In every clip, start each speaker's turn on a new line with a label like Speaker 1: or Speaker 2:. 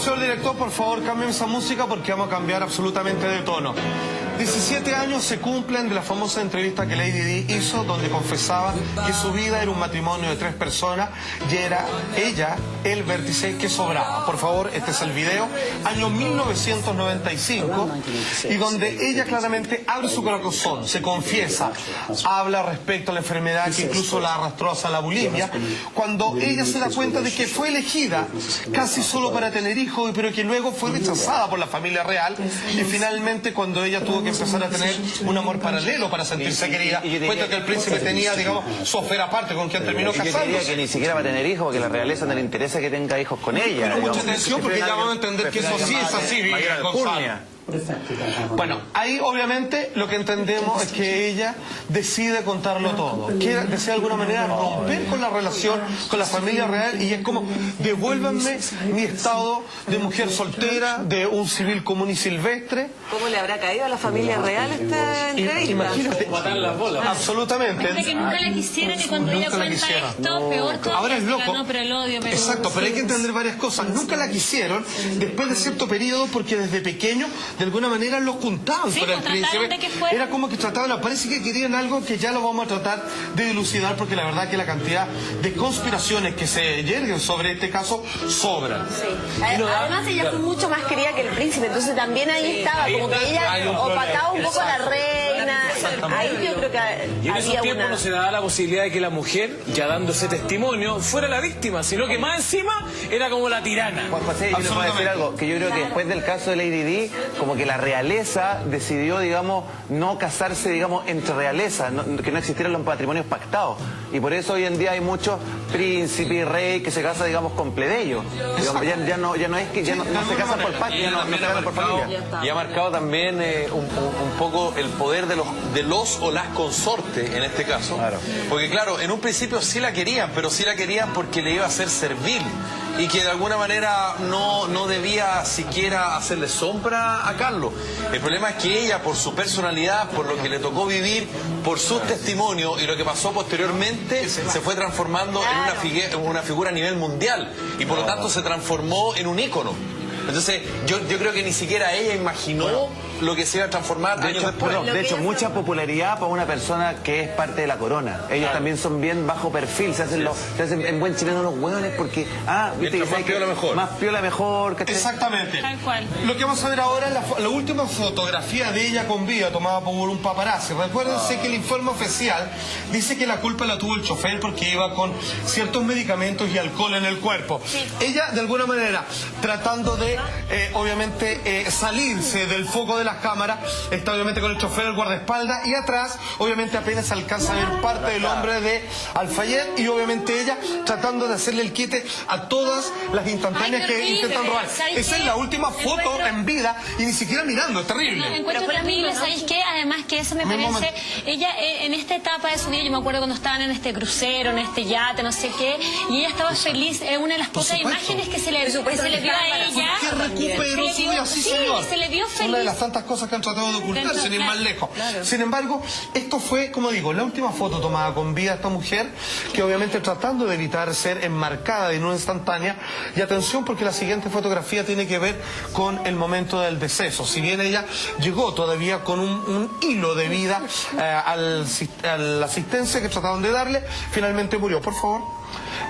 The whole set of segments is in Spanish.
Speaker 1: señor director, por favor, cambien esa música porque vamos a cambiar absolutamente de tono. 17 años se cumplen de la famosa entrevista que Lady Di hizo, donde confesaba que su vida era un matrimonio de 3 personas y era ella el vértice que sobraba. Por favor, este es el video, año 1995, y donde ella claramente abre su corazón, se confiesa, habla respecto a la enfermedad que incluso la arrastró hacia la bulimia, cuando ella se da cuenta de que fue elegida casi solo para tener hijos, pero que luego fue rechazada por la familia real, y finalmente cuando ella tuvo que empezar a tener un amor paralelo para sentirse querida, puesto que el príncipe tenía, digamos, su esfera aparte con quien terminó casándose.
Speaker 2: Que ni siquiera va a tener hijos, porque la realeza no le interesa que tenga hijos con ella.
Speaker 1: Pero mucha atención, porque ya vamos a entender que eso sí es así, Gonzalo. Bueno, ahí obviamente lo que entendemos es que ella decide contarlo todo. Quiere, desea de alguna manera romper con la relación con la familia real, y es como, devuélvanme mi estado de mujer soltera, de un civil común y silvestre.
Speaker 3: ¿Cómo le habrá caído a la familia real esta entrevista?
Speaker 1: Imagínate. Absolutamente.
Speaker 4: De que nunca la quisieron, y cuando ella cuenta esto, peor todavía.
Speaker 1: Ahora es loco.
Speaker 4: Ganó, pero el odio, pero...
Speaker 1: Exacto, pero hay que entender varias cosas. Nunca la quisieron después de cierto periodo, porque desde pequeño de alguna manera lo juntaban con el príncipe. Era como que trataban, parece que querían algo que ya lo vamos a tratar de dilucidar, porque la verdad que la cantidad de conspiraciones que se yerguen sobre este caso sobran.
Speaker 3: Sí. Además ella fue mucho más querida que el príncipe, entonces también ahí estaba, como que ella opacaba un poco a la reina. Ahí yo creo que
Speaker 5: y en esos tiempos no se daba la posibilidad de que la mujer, ya dando ese testimonio, fuera la víctima, sino que más encima era como la tirana.
Speaker 2: Juan José, yo le puedo decir algo, que yo creo que después del caso de Lady Di, como que la realeza decidió, digamos, no casarse, digamos, entre realeza, que no existieran los matrimonios pactados. Y por eso hoy en día hay muchos príncipes y rey que se casan, digamos, con plebeyos. Digamos, ya no es que ya no se casan por pacto, ya no se casan por familia.
Speaker 6: Y ha marcado también un poco el poder de los o las consortes en este caso.
Speaker 2: Claro.
Speaker 6: Porque claro, en un principio sí la querían, pero sí la querían porque le iba a ser servil, y que de alguna manera no debía siquiera hacerle sombra a Carlos. El problema es que ella, por su personalidad, por lo que le tocó vivir, por sus testimonios y lo que pasó posteriormente, se fue transformando en una figura a nivel mundial, y por lo tanto se transformó en un ícono. Entonces yo creo que ni siquiera ella imaginó lo que se iba a transformar años después.
Speaker 2: De hecho, mucha popularidad para una persona que es parte de la corona. Ellos también son bien bajo perfil, se hacen en buen chileno los hueones porque, viste,
Speaker 6: más piola mejor.
Speaker 2: Más piola mejor. ¿Cachai?
Speaker 1: Exactamente.
Speaker 4: Tal cual.
Speaker 1: Lo que vamos a ver ahora es la última fotografía de ella con vida tomada por un paparazzi. Recuérdense que el informe oficial dice que la culpa la tuvo el chofer porque iba con ciertos medicamentos y alcohol en el cuerpo.
Speaker 4: Sí.
Speaker 1: Ella, de alguna manera, tratando de, obviamente, salirse del foco de las cámaras, está obviamente con el chofer, el guardaespaldas, y atrás, obviamente, apenas se alcanza a ver parte del hombre de Al-Fayed, y obviamente ella tratando de hacerle el quite a todas las instantáneas que intentan robar. Esa es la última foto en vida y ni siquiera mirando, es terrible.
Speaker 4: No, encuentro terrible, ¿sabéis qué? Además que eso me parece, ella en esta etapa de su vida, yo me acuerdo cuando estaban en este crucero, en este yate, no sé qué, y ella estaba feliz, es una de las pocas imágenes que se le vio a ella.
Speaker 1: Que recuperó su vida, sí, señor.
Speaker 4: Se le vio feliz.
Speaker 1: Una de las tantas cosas que han tratado de ocultar, sin ir más lejos. Claro. Sin embargo, esto fue, como digo, la última foto tomada con vida de esta mujer, que obviamente tratando de evitar ser enmarcada en una instantánea. Y atención, porque la siguiente fotografía tiene que ver con el momento del deceso. Si bien ella llegó todavía con un hilo de vida a la asistencia que trataron de darle, finalmente murió. Por favor,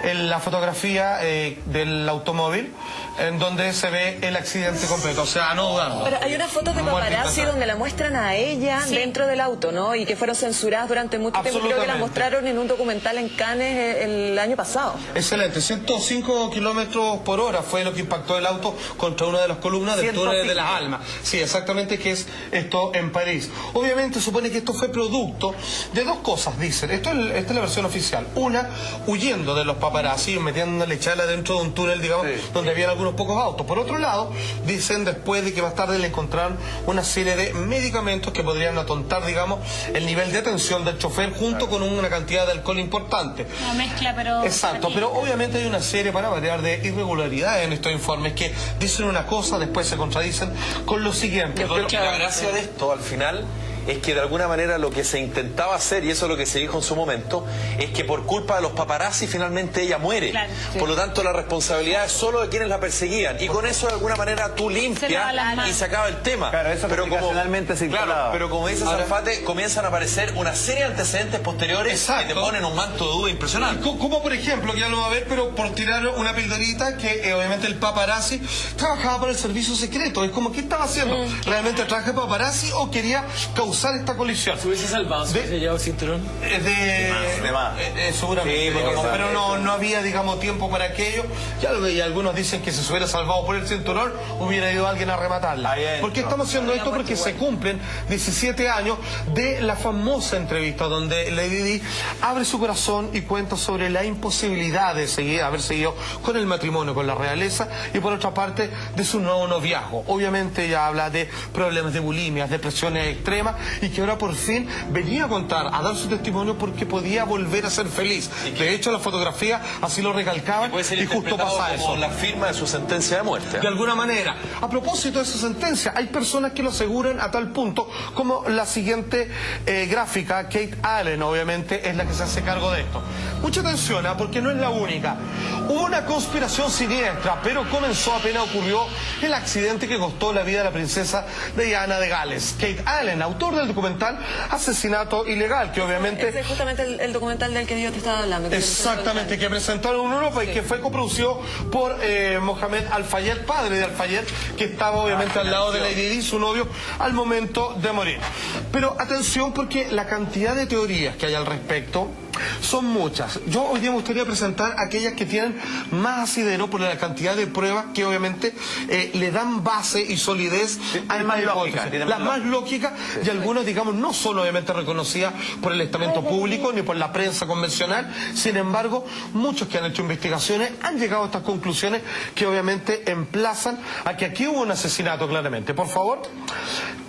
Speaker 1: en la fotografía del automóvil, en donde se ve el accidente completo, o sea, no dudando.
Speaker 3: Pero hay unas fotos de paparazzi donde la muestran a ella dentro del auto, ¿no? Y que fueron censuradas durante mucho tiempo. Creo que la mostraron en un documental en Cannes el año pasado.
Speaker 1: Excelente, 105 kilómetros por hora fue lo que impactó el auto contra una de las columnas del túnel de las Almas. Sí, exactamente, que es esto en París. Obviamente supone que esto fue producto de dos cosas, dicen. Esta es la versión oficial. Una, huyendo de los paparazzi, metiendo una lechala dentro de un túnel, digamos, donde había algunos pocos autos. Por otro lado, dicen después de que más tarde le encontraron una serie de medicamentos que podrían atontar, digamos, el nivel de atención del chofer junto con una cantidad de alcohol importante.
Speaker 4: Una mezcla, pero...
Speaker 1: Exacto, pero obviamente hay una serie, para variar, de irregularidades en estos informes que dicen una cosa, después se contradicen con lo siguiente.
Speaker 6: Porque la gracia de esto, al final, es que de alguna manera lo que se intentaba hacer, y eso es lo que se dijo en su momento, es que por culpa de los paparazzi finalmente ella muere.
Speaker 4: Claro,
Speaker 6: sí. Por lo tanto, la responsabilidad es solo de quienes la perseguían. Y con eso de alguna manera tú limpias y se acaba el tema.
Speaker 2: Claro, eso finalmente se instalaba.
Speaker 6: Pero como dice Zafate, comienzan a aparecer una serie de antecedentes posteriores que te ponen un manto de duda impresionante.
Speaker 1: Como por ejemplo, que ya lo va a ver, pero por tirar una pildorita, que obviamente el paparazzi trabajaba para el servicio secreto. Es como, ¿qué estaba haciendo? ¿Realmente traje paparazzi o quería causar esta colisión?
Speaker 5: ¿Se hubiese salvado? ¿Se hubiese llevado el cinturón?
Speaker 2: De más.
Speaker 1: Seguramente.
Speaker 2: Sí,
Speaker 1: pero no había, digamos, tiempo para aquello. Y algunos dicen que si se hubiera salvado por el cinturón, hubiera ido alguien a rematarla. ¿Por qué estamos haciendo esto? Porque se cumplen 17 años de la famosa entrevista donde Lady Di abre su corazón y cuenta sobre la imposibilidad de haber seguido con el matrimonio con la realeza, y por otra parte de su nuevo noviazgo. Obviamente ella habla de problemas de bulimia, depresiones extremas, y que ahora por fin venía a contar, a dar su testimonio porque podía volver a ser feliz. De hecho, la fotografía así lo recalcaban, y justo pasa eso.
Speaker 6: Como la firma de su sentencia de muerte.
Speaker 1: De alguna manera. A propósito de esa sentencia, hay personas que lo aseguran a tal punto como la siguiente gráfica. Kate Allen, obviamente, es la que se hace cargo de esto. Mucha atención, porque no es la única. Hubo una conspiración siniestra, pero comenzó apenas ocurrió el accidente que costó la vida a la princesa Diana de Gales. Kate Allen, autor del documental Asesinato Ilegal, que obviamente...
Speaker 3: Ese es justamente el documental del que yo te estaba hablando.
Speaker 1: Exactamente, que presentaron en Europa, y que fue coproducido por Mohamed Al-Fayed, padre de Al-Fayed, que estaba obviamente al lado de Lady Di, su novio, al momento de morir. Pero atención, porque la cantidad de teorías que hay al respecto son muchas. Yo hoy día me gustaría presentar aquellas que tienen más asidero por la cantidad de pruebas que obviamente le dan base y solidez a esta hipótesis. Las más lógicas, y algunas, digamos, no son obviamente reconocidas por el estamento público ni por la prensa convencional. Sin embargo, muchos que han hecho investigaciones han llegado a estas conclusiones que obviamente emplazan a que aquí hubo un asesinato claramente. Por favor,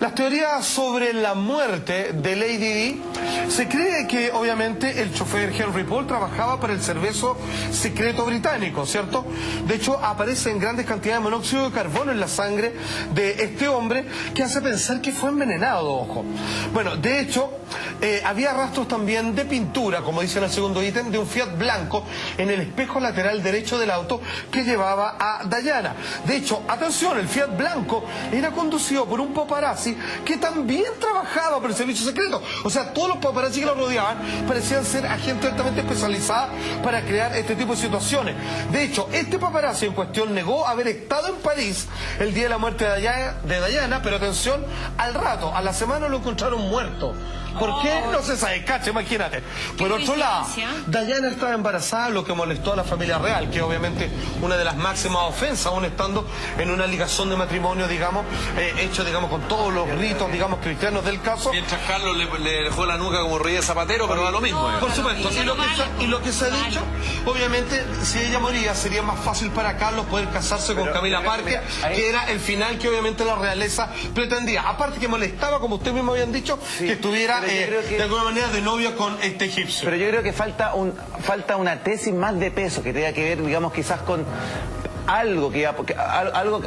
Speaker 1: las teorías sobre la muerte de Lady Di, se cree que obviamente el chofer Henry Paul trabajaba para el servicio secreto británico, ¿cierto? De hecho, aparece en grandes cantidades de monóxido de carbono en la sangre de este hombre, que hace pensar que fue envenenado, ojo. Bueno, de hecho, había rastros también de pintura, como dice en el segundo ítem, de un Fiat blanco en el espejo lateral derecho del auto que llevaba a Diana. De hecho, atención, el Fiat blanco era conducido por un paparazzi que también trabajaba para el servicio secreto. O sea, todos los paparazzi que lo rodeaban parecían ser agentes altamente especializados para crear este tipo de situaciones. De hecho, este paparazzi en cuestión negó haber estado en París el día de la muerte de Diana, pero atención, al rato, a la semana lo encontraron muerto. ¿Por qué? No se sabe, cacha, imagínate. Por otro lado, Diana estaba embarazada, lo que molestó a la familia real, que obviamente una de las máximas ofensas, aún estando en una ligación de matrimonio, digamos, hecho, digamos, con todos los ritos, digamos, cristianos del caso.
Speaker 6: Mientras Carlos le dejó la nuca como rey de Zapatero, pero da lo mismo.
Speaker 1: Por supuesto, y lo que se ha dicho, obviamente, si ella moría, sería más fácil para Carlos poder casarse con Camila Parker, que era el final que obviamente la realeza pretendía. Aparte que molestaba, como ustedes mismos habían dicho, que estuviera de alguna manera de novia con este egipcio.
Speaker 2: Pero yo creo que falta una tesis más de peso que tenga que ver, digamos, quizás con algo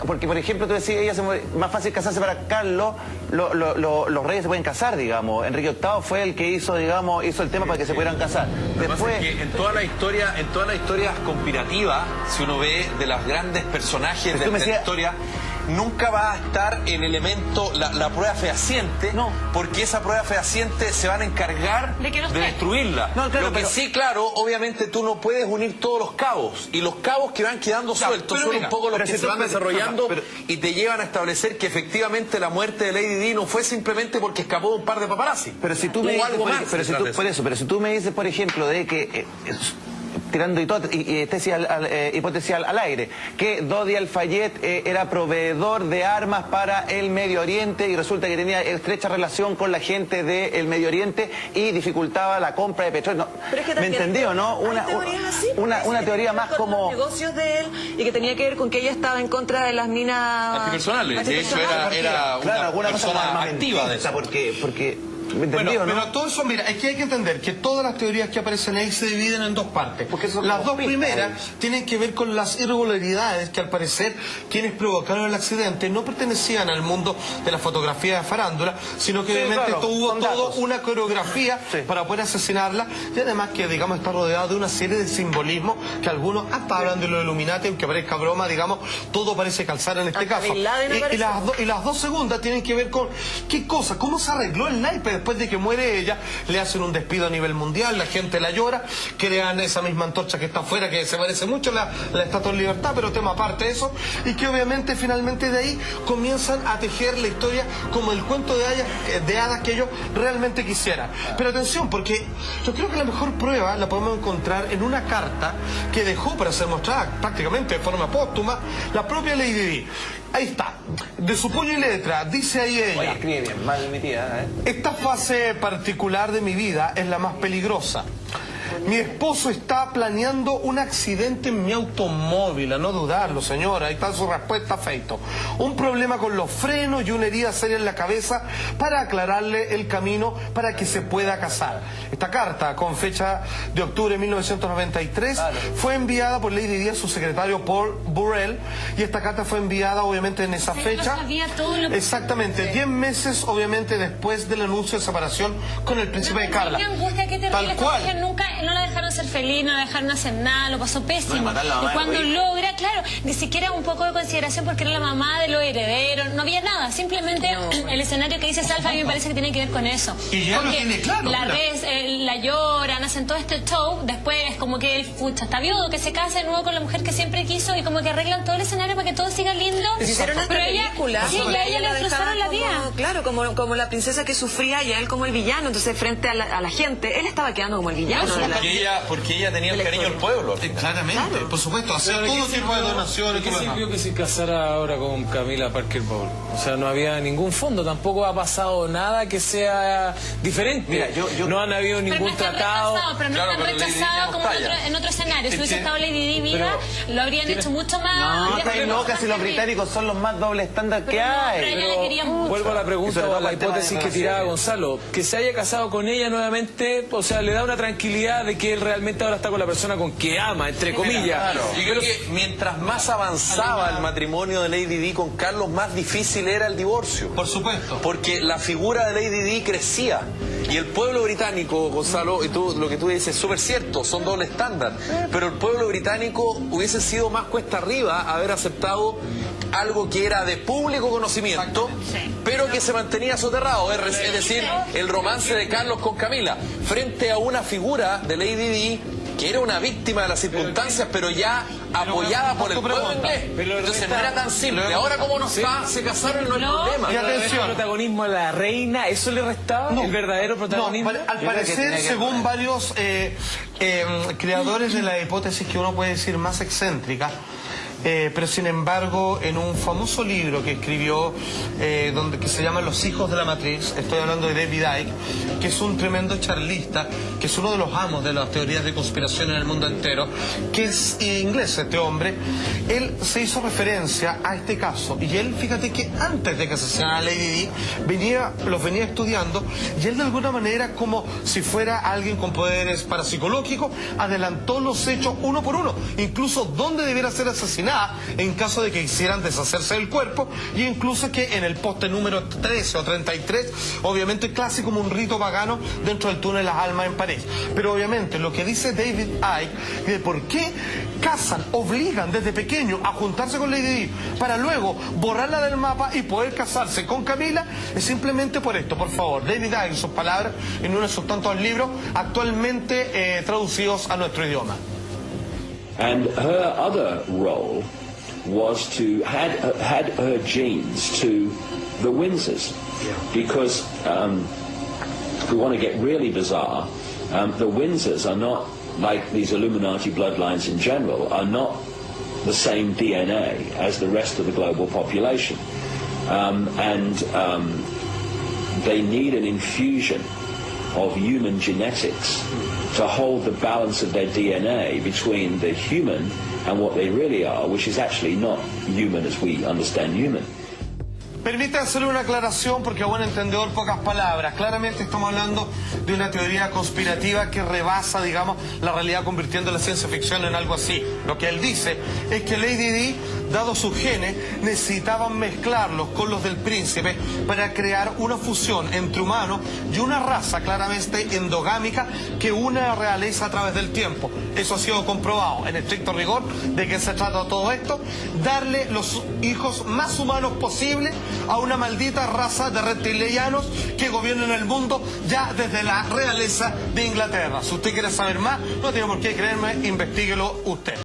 Speaker 2: porque por ejemplo tú decías, más fácil casarse para Carlos, los reyes se pueden casar, digamos. Enrique VIII fue el que hizo el tema para que se pudieran casar.
Speaker 6: Después, que en toda la historia conspirativa, si uno ve de los grandes personajes de la historia, nunca va a estar el elemento, la prueba fehaciente, porque esa prueba fehaciente se van a encargar de destruirla. Lo que sí, claro, obviamente tú no puedes unir todos los cabos, y los cabos que van quedando sueltos son un poco los que se van desarrollando y te llevan a establecer que efectivamente la muerte de Lady Di no fue simplemente porque escapó de un par de paparazzi.
Speaker 2: Pero si tú me dices, por ejemplo, de que tirando hipótesis al aire, que Dodi Al-Fayed era proveedor de armas para el Medio Oriente y resulta que tenía estrecha relación con la gente del Medio Oriente y dificultaba la compra de petróleo.
Speaker 3: Pero es que
Speaker 2: ¿me entendió, no? Una teoría más como...
Speaker 3: Los negocios de él, y que tenía que ver con que ella estaba en contra de las minas
Speaker 6: antipersonales. De hecho, era una persona activa de eso.
Speaker 2: Porque ¿Entendido,
Speaker 1: Bueno,
Speaker 2: no?
Speaker 1: pero todo eso, mira, es que hay que entender que todas las teorías que aparecen ahí se dividen en dos partes.
Speaker 2: Porque son
Speaker 1: Las
Speaker 2: como
Speaker 1: dos
Speaker 2: pistas,
Speaker 1: primeras tienen que ver con las irregularidades que al parecer quienes provocaron el accidente no pertenecían al mundo de la fotografía de farándula, sino que
Speaker 2: Sí,
Speaker 1: obviamente
Speaker 2: claro,
Speaker 1: tuvo
Speaker 2: son
Speaker 1: toda
Speaker 2: datos.
Speaker 1: una coreografía
Speaker 2: Sí.
Speaker 1: para poder asesinarla, y además que, digamos, está rodeado de una serie de simbolismos que algunos hasta hablan de los Illuminati, aunque parezca broma, digamos, todo parece calzar en este
Speaker 3: Hasta
Speaker 1: caso.
Speaker 3: Bin Laden apareció.
Speaker 1: Y las dos segundas tienen que ver con qué cosa, cómo se arregló el naipe después de que muere ella. Le hacen un despido a nivel mundial, la gente la llora, crean esa misma antorcha que está afuera, que se parece mucho a la Estatua de Libertad, pero tema aparte de eso, y que obviamente finalmente de ahí comienzan a tejer la historia como el cuento de hadas que ellos realmente quisieran. Pero atención, porque yo creo que la mejor prueba la podemos encontrar en una carta que dejó para ser mostrada prácticamente de forma póstuma la propia Lady Di. Ahí está, de su puño y letra, dice ahí ella:
Speaker 2: Oye, escribe bien, mal mi tía, ¿eh?
Speaker 1: esta fase particular de mi vida es la más peligrosa. Mi esposo está planeando un accidente en mi automóvil, a no dudarlo, señora. Ahí está su respuesta, Feito. Un problema con los frenos y una herida seria en la cabeza para aclararle el camino para que se pueda casar. Esta carta, con fecha de octubre de 1993, fue enviada por Lady Di a su secretario Paul Burrell, y esta carta fue enviada obviamente en esa
Speaker 4: Sí,
Speaker 1: fecha.
Speaker 4: no sabía todo lo que-
Speaker 1: Exactamente, 10 meses obviamente después del anuncio de separación con el príncipe de Carla.
Speaker 4: Qué angustia, qué terrible.
Speaker 1: Tal
Speaker 4: Esta
Speaker 1: cual.
Speaker 4: mujer nunca, no la dejaron ser feliz, no la dejaron hacer nada, lo pasó pésimo.
Speaker 2: No, matar a la mamá
Speaker 4: Y cuando
Speaker 2: del hijo.
Speaker 4: logra, claro, ni siquiera un poco de consideración porque era la mamá de los herederos, no había nada, simplemente el escenario que dice Salfa a mí me parece que tiene que ver con eso.
Speaker 1: Y ya lo
Speaker 4: Porque
Speaker 1: tiene claro,
Speaker 4: la
Speaker 1: mira.
Speaker 4: ves, la lloran, hacen todo este show, después como que él está viudo, que se casa de nuevo con la mujer que siempre quiso y como que arreglan todo el escenario para que todo siga lindo.
Speaker 3: Les hicieron esta
Speaker 4: Pero ella,
Speaker 3: película.
Speaker 4: sí, y a ella le
Speaker 3: la
Speaker 4: destrozaron la
Speaker 3: dejaban
Speaker 4: vida.
Speaker 3: como, claro, como la princesa que sufría y a él como el villano. Entonces, frente a la gente, él estaba quedando como el villano. de la-
Speaker 6: Porque ella tenía el cariño del pueblo. al final.
Speaker 1: Claramente, por supuesto, hacer
Speaker 5: Pero
Speaker 1: todo
Speaker 5: ¿qué
Speaker 1: tipo de
Speaker 5: sirvió-
Speaker 1: donaciones.
Speaker 5: ¿Qué
Speaker 1: todo lo demás.
Speaker 5: sirvió que se casara ahora con Camila Parker Bowles? O sea, no había ningún fondo, tampoco ha pasado nada que sea diferente.
Speaker 2: Mira, yo-
Speaker 5: no han habido
Speaker 4: Pero no
Speaker 5: ningún
Speaker 4: están
Speaker 5: tratado.
Speaker 4: rechazados, pero no
Speaker 6: Claro,
Speaker 4: están
Speaker 6: pero Lady Di
Speaker 4: rechazados
Speaker 6: no
Speaker 4: como
Speaker 6: estalla.
Speaker 4: en otro escenario. Si hubiese
Speaker 1: que-
Speaker 4: estado Lady Di viva, lo habrían hecho mucho más.
Speaker 2: No,
Speaker 4: habría
Speaker 2: estáis
Speaker 4: sido
Speaker 2: locas, si los
Speaker 4: feliz.
Speaker 2: británicos son los más doble estándar que
Speaker 4: Pero no,
Speaker 2: hay.
Speaker 4: pero ella la quería mucho.
Speaker 5: Vuelvo a la
Speaker 2: Y
Speaker 5: pregunta
Speaker 2: sobre
Speaker 5: o a
Speaker 2: todo
Speaker 5: la
Speaker 2: el tema de
Speaker 5: hipótesis que
Speaker 2: relaciones.
Speaker 5: tiraba Gonzalo. Que se haya casado con ella nuevamente, o sea, le da una tranquilidad de que él realmente ahora está con la persona con que ama, entre comillas.
Speaker 6: Yo creo que mientras más avanzaba el matrimonio de Lady Di con Carlos, más difícil era el divorcio.
Speaker 1: Por supuesto.
Speaker 6: Porque la figura de Lady Di crecía. Y el pueblo británico, Gonzalo, y tú, lo que tú dices es súper cierto, son doble estándar. Pero el pueblo británico hubiese sido más cuesta arriba haber aceptado algo que era de público conocimiento, pero que se mantenía soterrado. Es decir, el romance de Carlos con Camila, frente a una figura de Lady Di que era una víctima de las circunstancias, pero ya apoyada por el pueblo inglés. Entonces no era tan simple. Ahora como no está, se casaron, no hay problema.
Speaker 1: Y atención.
Speaker 5: El protagonismo a la reina, ¿eso le restaba? ¿El verdadero protagonismo?
Speaker 1: No, al
Speaker 2: creo que
Speaker 1: parecer,
Speaker 2: tenía que
Speaker 1: según
Speaker 2: ver.
Speaker 1: varios creadores de la hipótesis que uno puede decir más excéntrica, pero sin embargo en un famoso libro que escribió que se llama Los hijos de la matriz, estoy hablando de David Icke, que es un tremendo charlista, que es uno de los amos de las teorías de conspiración en el mundo entero, que es inglés este hombre. Él se hizo referencia a este caso y él, fíjate que antes de que asesinara a Lady Di los venía estudiando, y él de alguna manera, como si fuera alguien con poderes parapsicológicos, adelantó los hechos uno por uno, incluso dónde debiera ser asesinada en caso de que quisieran deshacerse del cuerpo, y incluso que en el poste número 13 o 33, obviamente casi como un rito pagano dentro del túnel de las almas en París. Pero obviamente lo que dice David Icke de por qué casan, obligan desde pequeño a juntarse con Lady Di para luego borrarla del mapa y poder casarse con Camila, es simplemente por esto. Por favor, David Icke, en sus palabras, en uno de sus tantos libros actualmente traducidos a nuestro idioma.
Speaker 7: And her other role was to had her genes to the Windsors, because we want to get really bizarre. The Windsors are not like these Illuminati bloodlines in general, are not the same DNA as the rest of the global population, and they need an infusion of human genetics to hold the balance of their DNA between the human and what they really are, which is actually not human as we understand human.
Speaker 1: Permítame hacerle una aclaración porque a buen entendedor pocas palabras. Claramente estamos hablando de una teoría conspirativa que rebasa, digamos, la realidad convirtiendo la ciencia ficción en algo así. Lo que él dice es que Lady Di, dado sus genes, necesitaban mezclarlos con los del príncipe para crear una fusión entre humanos y una raza claramente endogámica que une a la realeza a través del tiempo. Eso ha sido comprobado en estricto rigor. ¿De qué se trata todo esto? Darle los hijos más humanos posibles a una maldita raza de reptilianos que gobiernan el mundo ya desde la realeza de Inglaterra. Si usted quiere saber más, no tiene por qué creerme, investíguelo usted.